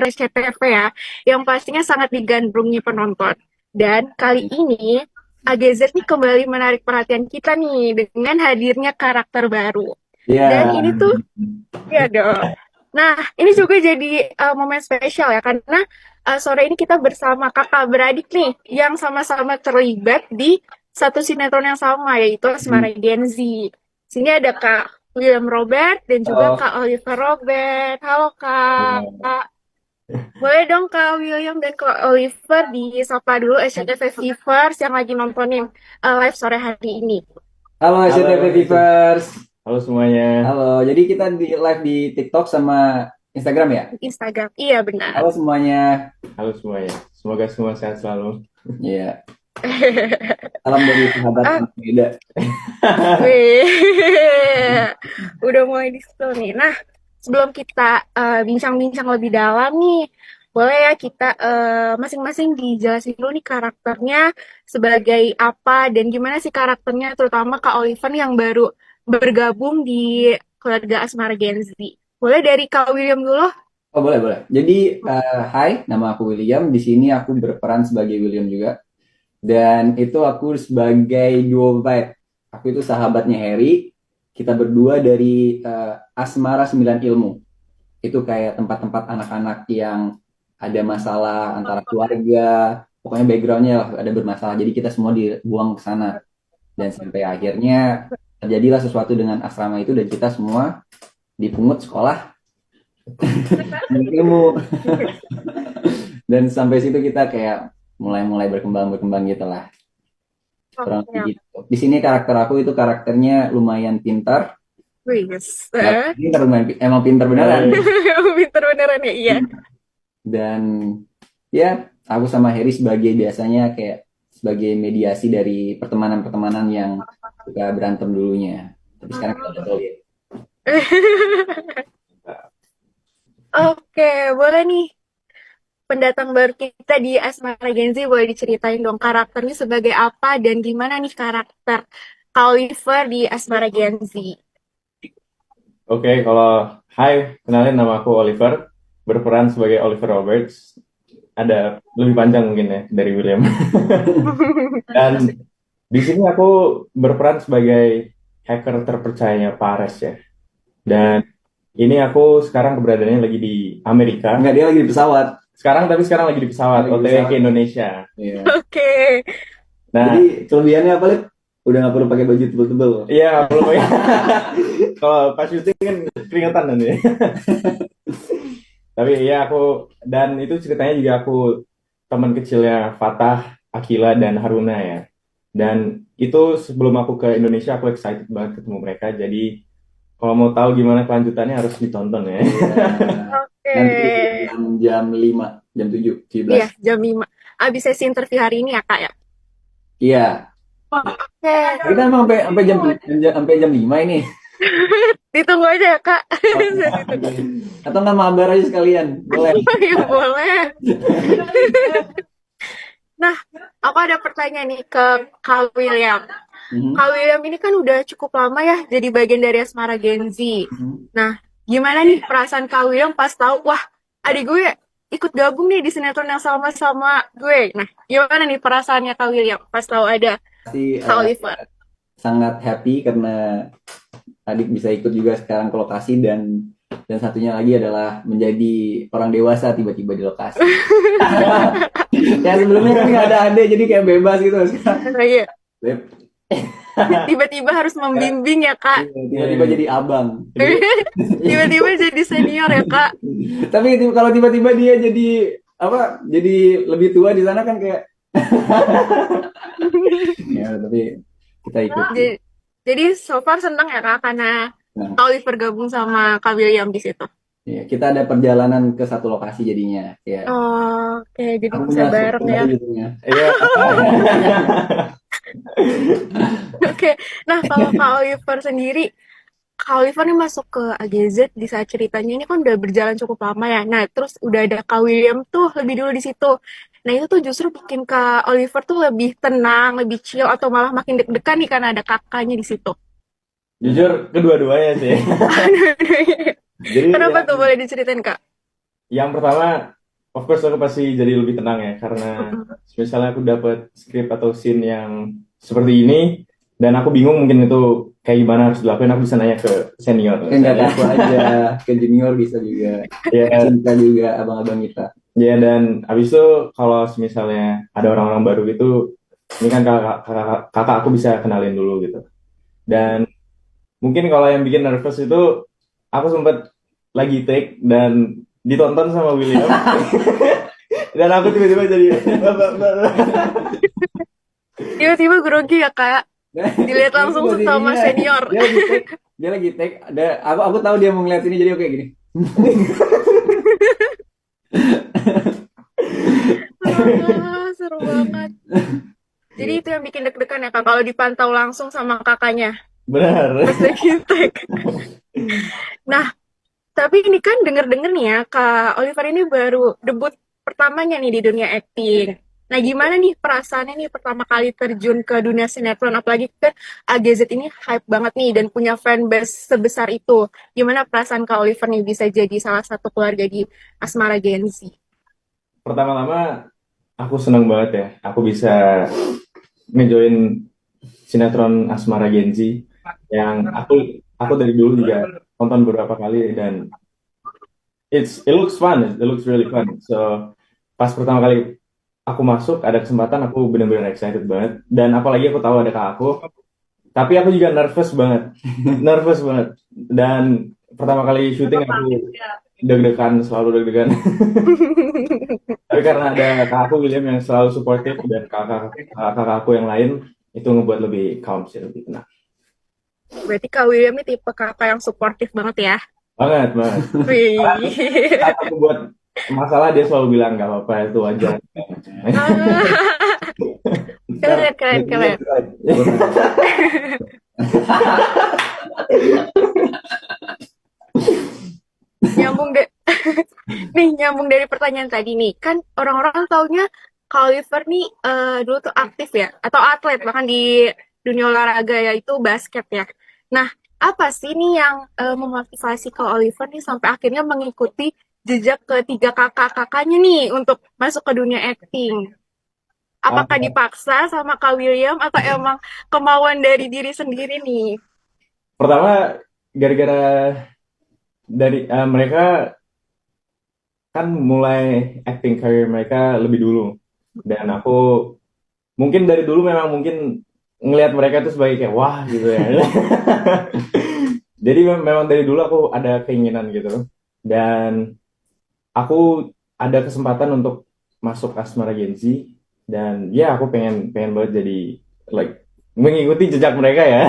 SCTV ya, yang pastinya sangat digandrungi penonton. Dan kali ini AGZ nih kembali menarik perhatian kita nih dengan hadirnya karakter baru. Dan Iya. ini tuh, ya dong. Nah, ini juga jadi momen spesial ya, karena sore ini kita bersama kakak beradik nih, yang sama-sama terlibat di satu sinetron yang sama, yaitu Asmara Gen Z. Sini ada Kak William Robert dan juga Oh, Kak Oliver Robert. Halo Kak. Boleh dong Kak William dan Kak Oliver disapa dulu SCTV Viewers yang lagi nontonin live sore hari ini. halo SCTV Halo, Vivers. halo semuanya. Halo, jadi kita di live di TikTok sama Instagram ya? Instagram. Iya benar. Halo semuanya. Halo semuanya. Semoga semua sehat selalu. Iya, salam dari sahabat Ah, anak beda. wih. Udah mulai di situ nih. Nah, sebelum kita bincang-bincang lebih dalam nih, boleh ya kita masing-masing dijelasin dulu nih karakternya sebagai apa dan gimana sih karakternya, terutama Kak Oliver yang baru bergabung di keluarga Asmara Gen Z. Boleh dari Kak William dulu? Oh, boleh, boleh. Jadi, hai, nama aku William. Di sini aku berperan sebagai William juga. Dan itu aku sebagai duo vibe. Aku itu sahabatnya Harry. Kita berdua dari Asmara 9 Ilmu. Itu kayak tempat-tempat anak-anak yang ada masalah antara keluarga, pokoknya backgroundnya lah ada bermasalah. Jadi kita semua dibuang ke sana dan sampai akhirnya terjadilah sesuatu dengan asrama itu dan kita semua dipungut sekolah ilmu dan sampai situ kita kayak mulai-mulai berkembang gitu lah. Kurang Oke, lebih gitu. Di sini karakter aku itu karakternya lumayan pintar. wih, yes. Nggak pintar, emang pintar beneran. Pinter beneran ya, iya. Dan ya aku sama Harry sebagai biasanya kayak sebagai mediasi dari pertemanan-pertemanan yang suka berantem dulunya. Tapi sekarang kita udah solid. Oke, boleh nih. Pendatang baru kita di Asmara Gen Z, boleh diceritain dong karakternya sebagai apa dan gimana nih karakter Oliver di Asmara Gen Z. Oke, kalau hai, kenalin nama aku Oliver, berperan sebagai Oliver Roberts. Ada lebih panjang mungkin ya dari William. Dan di sini aku berperan sebagai hacker terpercayanya Pares ya. Dan ini aku sekarang keberadaannya lagi di Amerika. Enggak, dia lagi di pesawat. Sekarang lagi di pesawat Lagi di OTW pesawat. ke Indonesia. Iya. Oke. Nah, Jadi kelebihannya apa, Lip? Udah nggak perlu pakai baju tebel-tebel. iya belum ya. Kalau pas syuting kan keringetan nanti. Tapi iya aku dan itu ceritanya juga aku teman kecilnya Fatah, Akila dan Haruna ya. Dan itu sebelum aku ke Indonesia aku excited banget ketemu mereka. Jadi kalau mau tahu gimana kelanjutannya harus ditonton ya. Oke. Nanti jam 5, jam 7, Iya, 17. jam 5. Abis sesi interview hari ini ya, Kak ya? Iya. Oke. Kita emang sampai jam 5 ini. Ditunggu aja ya, Kak. Atau nggak mabar aja sekalian. Boleh. Ya, boleh. Nah, aku ada pertanyaan nih ke Kak William. Mhm. Kak William ini kan udah cukup lama ya jadi bagian dari Asmara Gen Z. Mhm. Nah, gimana nih perasaan Kak William pas tahu, wah, adik gue ikut gabung nih di sinetron yang sama-sama gue. Nah, gimana nih perasaannya Kak William pas tahu ada Pasti Kak Oliver? sangat happy karena adik bisa ikut juga sekarang ke lokasi dan satunya lagi adalah menjadi orang dewasa tiba-tiba di lokasi. Ya sebelumnya kan nggak ada adik jadi kayak bebas gitu sekarang. Nah, iya. Beb, Tiba-tiba harus membimbing ya, Kak. tiba-tiba jadi abang. Tiba-tiba jadi senior ya, Kak. Tapi kalau tiba-tiba dia jadi apa? Jadi lebih tua di sana kan kayak ya tapi kita ikut. Jadi, jadi so far seneng ya, Kak, karena Nah, Kak Oliver gabung sama Kak William di situ. ya, kita ada perjalanan ke satu lokasi jadinya. Ya. Oh, oke, jadi Aku bisa punya bareng ya. gitu ya. Iya. Oke, nah kalau Kak Oliver sendiri, Kak Oliver nih masuk ke AGZ di saat ceritanya ini kan udah berjalan cukup lama ya. Nah, terus udah ada Kak William tuh lebih dulu di situ. Nah, itu tuh justru bikin Kak Oliver tuh lebih tenang, lebih chill, atau malah makin deg-degan nih karena ada kakaknya di situ. Jujur kedua-duanya sih. Jadi Kenapa ya, tuh boleh diceritain, Kak? Yang pertama, of course aku pasti jadi lebih tenang ya, karena misalnya aku dapat script atau scene yang seperti ini, dan aku bingung mungkin itu kayak gimana harus dilakuin, aku bisa nanya ke senior. Kan nggak aku aja, ke junior bisa juga, Ya, cinta juga abang-abang kita. ya, dan abis itu kalau misalnya ada orang-orang baru gitu, ini kan kakak aku bisa kenalin dulu gitu. Dan mungkin kalau yang bikin nervous itu, aku sempat lagi take dan ditonton sama William. Dan aku tiba-tiba jadi Tiba-tiba grogi ya kak, dilihat langsung sama senior. Dia lagi take. Aku tahu dia mau ngeliat ini, jadi oke gini. Seru banget. Jadi itu yang bikin deg-degan ya kak, kalau dipantau langsung sama kakaknya. benar. Pas lagi take. Nah, tapi ini kan denger-denger nih ya, Kak Oliver ini baru debut pertamanya nih di dunia acting. Nah, gimana nih perasaannya nih pertama kali terjun ke dunia sinetron, apalagi kan AGZ ini hype banget nih dan punya fanbase sebesar itu. Gimana perasaan Kak Oliver nih bisa jadi salah satu keluarga di Asmara Gen Z? Pertama-tama aku senang banget ya, aku bisa ngejoin sinetron Asmara Gen Z yang aku dari dulu juga nonton beberapa kali, dan it looks fun, it looks really fun. So pas pertama kali aku masuk ada kesempatan, aku benar-benar excited banget, dan apalagi aku tahu ada kak aku, tapi aku juga nervous banget. Nervous banget, dan pertama kali syuting aku deg-degan, selalu deg-degan. Tapi karena ada kak aku William yang selalu supportive, dan kakak aku yang lain, itu ngebuat lebih calm sih, lebih tenang. Berarti Kak William ini tipe kakak yang suportif banget ya? Banget. Wih. Saat aku buat masalah dia selalu bilang nggak apa-apa, itu wajar. Keren. Nyambung deh. Nih, nyambung dari pertanyaan tadi nih. Kan orang-orang taunya Kak Oliver nih dulu tuh aktif ya, atau atlet bahkan di dunia olahraga yaitu basket ya. Nah, apa sih nih yang memotivasi Kak Oliver nih sampai akhirnya mengikuti jejak ketiga kakak-kakaknya nih untuk masuk ke dunia acting? Apakah dipaksa sama Kak William atau emang kemauan dari diri sendiri nih? Pertama, gara-gara dari mereka kan mulai acting career mereka lebih dulu, dan aku mungkin dari dulu memang mungkin ngelihat mereka tuh sebagai kayak wah gitu ya. Jadi memang dari dulu aku ada keinginan gitu, dan aku ada kesempatan untuk masuk Asmara Gen Z, dan ya aku pengen pengen banget jadi like mengikuti jejak mereka ya.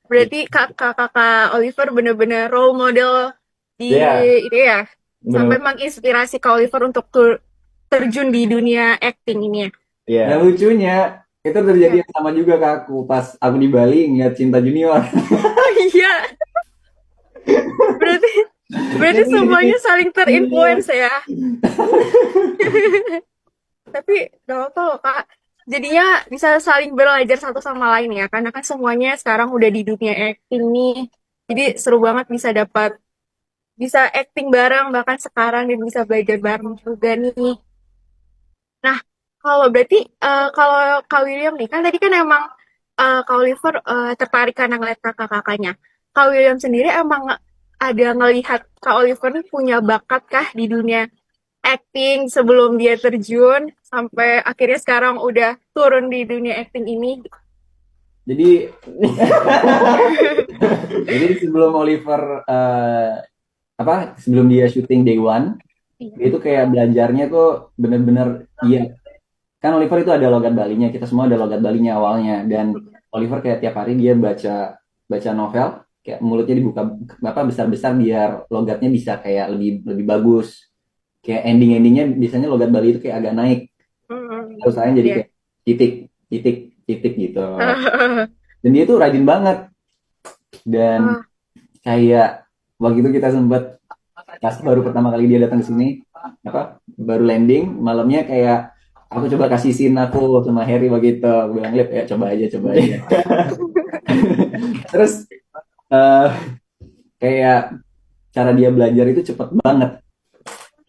Berarti kakak-kakak Oliver bener-bener role model di Ya, itu ya, sampai benar. menginspirasi Kak Oliver untuk terjun di dunia acting ini ya. Yang Ya, lucunya itu terjadi yang sama juga ke aku pas aku di Bali ngeliat Cinta Junior. Oh iya, berarti berarti semuanya saling terinfluence ya. Tapi gak apa-apa loh Kak. Jadinya bisa saling belajar satu sama lain ya, karena kan semuanya sekarang udah di dunia acting nih. Jadi seru banget bisa acting bareng bahkan sekarang dan bisa belajar bareng juga nih. Nah, kalau berarti kalau Kak William nih kan tadi kan emang Kak Oliver tertarik karena ngeliat kakak-kakaknya. Kak William sendiri emang ada ngelihat Kak Oliver nih punya bakat kah di dunia acting sebelum dia terjun sampai akhirnya sekarang udah turun di dunia acting ini? Jadi jadi sebelum Oliver sebelum dia syuting Day One, dia itu kayak belajarnya tuh bener-bener iya. Kan Oliver itu ada logat Balinya, kita semua ada logat Balinya awalnya, dan Oliver kayak tiap hari dia baca baca novel, kayak mulutnya dibuka besar-besar biar logatnya bisa kayak lebih lebih bagus. Kayak ending-endingnya biasanya logat Bali itu kayak agak naik. Terus saya jadi Iya. kayak titik titik titik gitu. Dan dia tuh rajin banget, dan kayak waktu itu kita sempat pas baru pertama kali dia datang ke sini, baru landing malamnya, kayak aku coba kasih scene aku sama Harry begitu, aku bilang Lip ya coba aja terus kayak cara dia belajar itu cepet banget.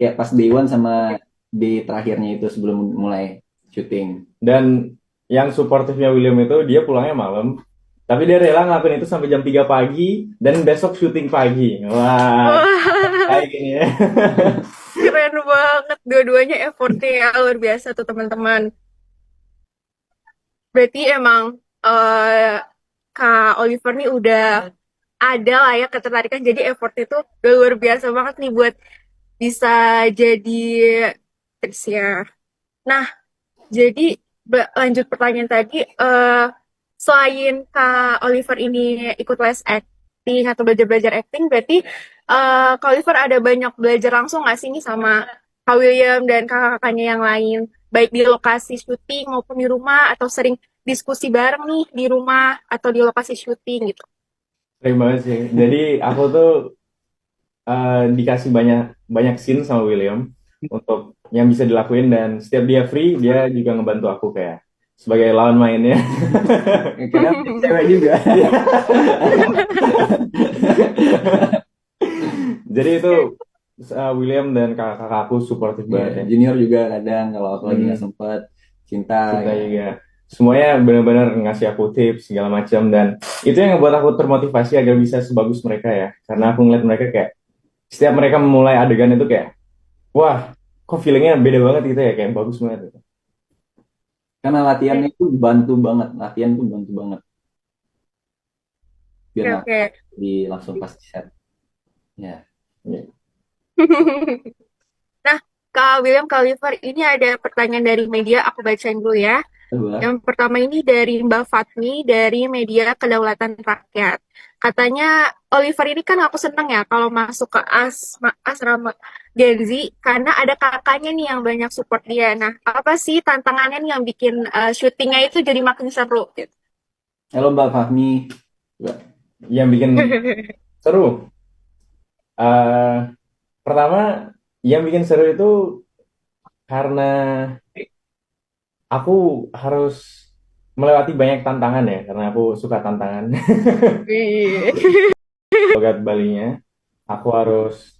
Kayak pas day one sama day terakhirnya itu sebelum mulai syuting. Dan yang suportifnya William itu dia pulangnya malam, tapi dia rela ngelakuin itu sampai jam 3 pagi dan besok syuting pagi. Wah, Wah, kayak gini ya. keren banget. Dua-duanya effortnya luar biasa tuh teman-teman. Berarti emang Kak Oliver nih udah ada lah ya ketertarikan. Jadi effort itu udah luar biasa banget nih buat bisa jadi tips ya. Nah, jadi lanjut pertanyaan tadi, selain Kak Oliver ini ikut les acting atau belajar-belajar acting, berarti Kak Oliver ada banyak belajar langsung nggak sih nih sama Kak William dan kakak-kakaknya yang lain, baik di lokasi syuting maupun di rumah, atau sering diskusi bareng nih di rumah atau di lokasi syuting gitu. Sering banget sih. Jadi aku tuh dikasih banyak banyak scene sama William untuk yang bisa dilakuin, dan setiap dia free dia juga ngebantu aku kayak sebagai lawan mainnya. Karena cewek juga. Jadi itu William dan kakak-kakak aku suportif banget ya. Junior juga kadang kalau aku lagi nggak sempet, Cinta Cinta ya. juga. Semuanya benar-benar ngasih aku tips segala macam, dan itu yang ngebuat aku termotivasi agar bisa sebagus mereka ya. Karena aku ngeliat mereka kayak setiap mereka memulai adegan itu kayak wah, kok feelingnya beda banget gitu ya, kayak bagus banget gitu. Karena latihannya itu bantu banget, latihan tuh bantu banget biar Oke, nggak oke. langsung pas di set. Ya, Ya. Nah, Kak William, Kak Oliver, ini ada pertanyaan dari media, aku bacain dulu ya. coba. Yang pertama ini dari Mbak Fatmi dari media Kedaulatan Rakyat. Katanya, Oliver ini kan aku seneng ya kalau masuk ke asrama Gen Z karena ada kakaknya nih yang banyak support dia. Nah, apa sih tantangannya nih yang bikin syutingnya itu jadi makin seru gitu? Halo Mbak Fahmi. Coba. Yang bikin seru. Eh, Pertama, yang bikin seru itu karena aku harus melewati banyak tantangan ya, karena aku suka tantangan. Wih. Logat Balinya, aku harus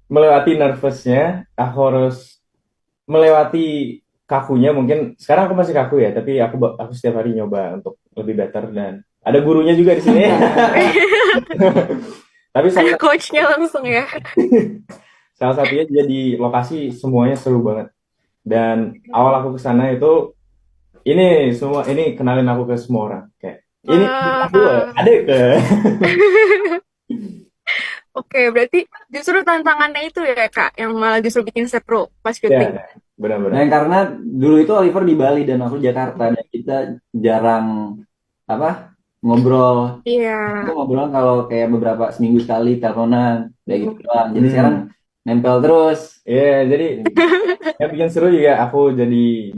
melewati nervousnya, aku harus melewati kakunya. Mungkin sekarang aku masih kaku ya, tapi aku setiap hari nyoba untuk lebih better, dan ada gurunya juga di sini. Tapi Ada coachnya langsung ya. salah satunya jadi lokasi semuanya seru banget. Dan awal aku ke sana itu ini kenalin aku ke semua orang kayak ini aku Wah. adek ke. Oke, berarti justru tantangannya itu ya Kak, yang malah justru bikin seru pas syuting. Ya, benar-benar. Dan karena dulu itu Oliver di Bali dan aku Jakarta dan kita jarang apa ngobrol. Iya. Itu ngobrol kalau kayak beberapa seminggu sekali teleponan kayak gitu doang. Jadi sekarang nempel terus. Iya, jadi yang bikin seru juga aku jadi